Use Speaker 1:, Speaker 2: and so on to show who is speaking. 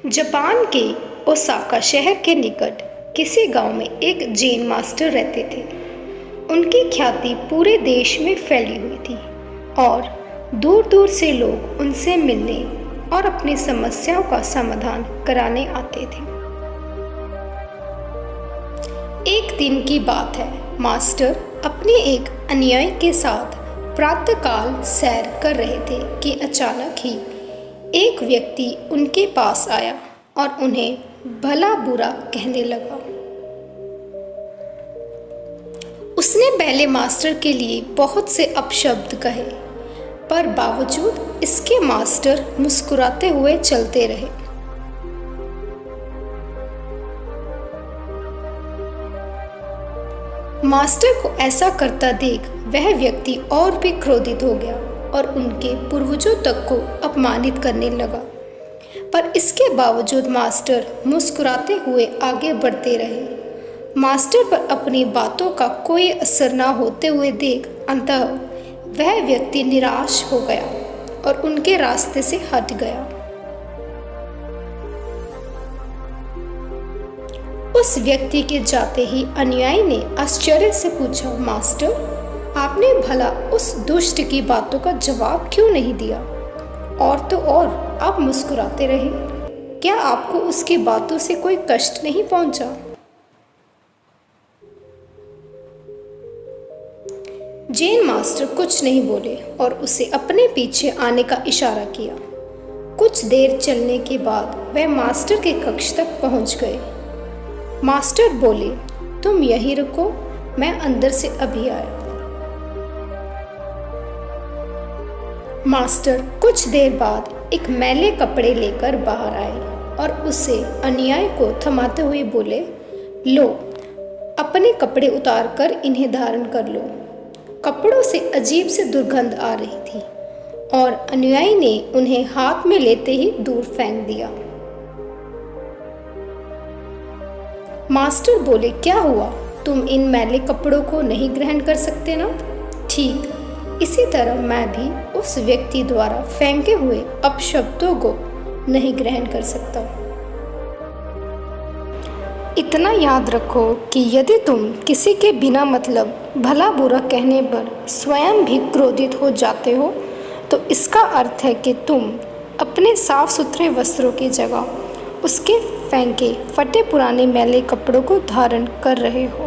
Speaker 1: Japan के Osaka शहर के निकट किसी गांव में एक जैन मास्टर रहते थे। उनकी ख्याति पूरे देश में फैली हुई थी और दूर दूर से लोग उनसे मिलने और अपनी समस्याओं का समाधान कराने आते थे। एक दिन की बात है, मास्टर अपने एक अनुयायी के साथ प्रातःकाल सैर कर रहे थे कि अचानक ही एक व्यक्ति उनके पास आया और उन्हें भला बुरा कहने लगा। उसने पहले मास्टर के लिए बहुत से अपशब्द कहे, पर बावजूद इसके मास्टर मुस्कुराते हुए चलते रहे। मास्टर को ऐसा करता देख वह व्यक्ति और भी क्रोधित हो गया और उनके पूर्वजों तक को अपमानित करने लगा, पर इसके बावजूद मास्टर मुस्कुराते हुए आगे बढ़ते रहे। मास्टर पर अपनी बातों का कोई असर न होते हुए देख अंततः वह व्यक्ति निराश हो गया और उनके रास्ते से हट गया। उस व्यक्ति के जाते ही अनुयायी ने आश्चर्य से पूछा, मास्टर, आपने भला उस दुष्ट की बातों का जवाब क्यों नहीं दिया? और तो और आप मुस्कुराते रहे। क्या आपको उसकी बातों से कोई कष्ट नहीं पहुंचा? जैन मास्टर कुछ नहीं बोले और उसे अपने पीछे आने का इशारा किया। कुछ देर चलने के बाद वह मास्टर के कक्ष तक पहुंच गए। मास्टर बोले, तुम यहीं रुको, मैं अंदर से अभी आया। मास्टर कुछ देर बाद एक मैले कपड़े लेकर बाहर आए और उसे अनुयायी को थमाते हुए बोले, लो, अपने कपड़े उतार कर इन्हें धारण कर लो। कपड़ों से अजीब सी दुर्गंध आ रही थी और अनुयायी ने उन्हें हाथ में लेते ही दूर फेंक दिया। मास्टर बोले, क्या हुआ? तुम इन मैले कपड़ों को नहीं ग्रहण कर सकते ना? ठीक इसी तरह मैं भी उस व्यक्ति द्वारा फेंके हुए अपशब्दों को नहीं ग्रहण कर सकता। इतना याद रखो कि यदि तुम किसी के बिना मतलब भला बुरा कहने पर स्वयं भी क्रोधित हो जाते हो, तो इसका अर्थ है कि तुम अपने साफ सुथरे वस्त्रों की जगह उसके फेंके फटे पुराने मैले कपड़ों को धारण कर रहे हो।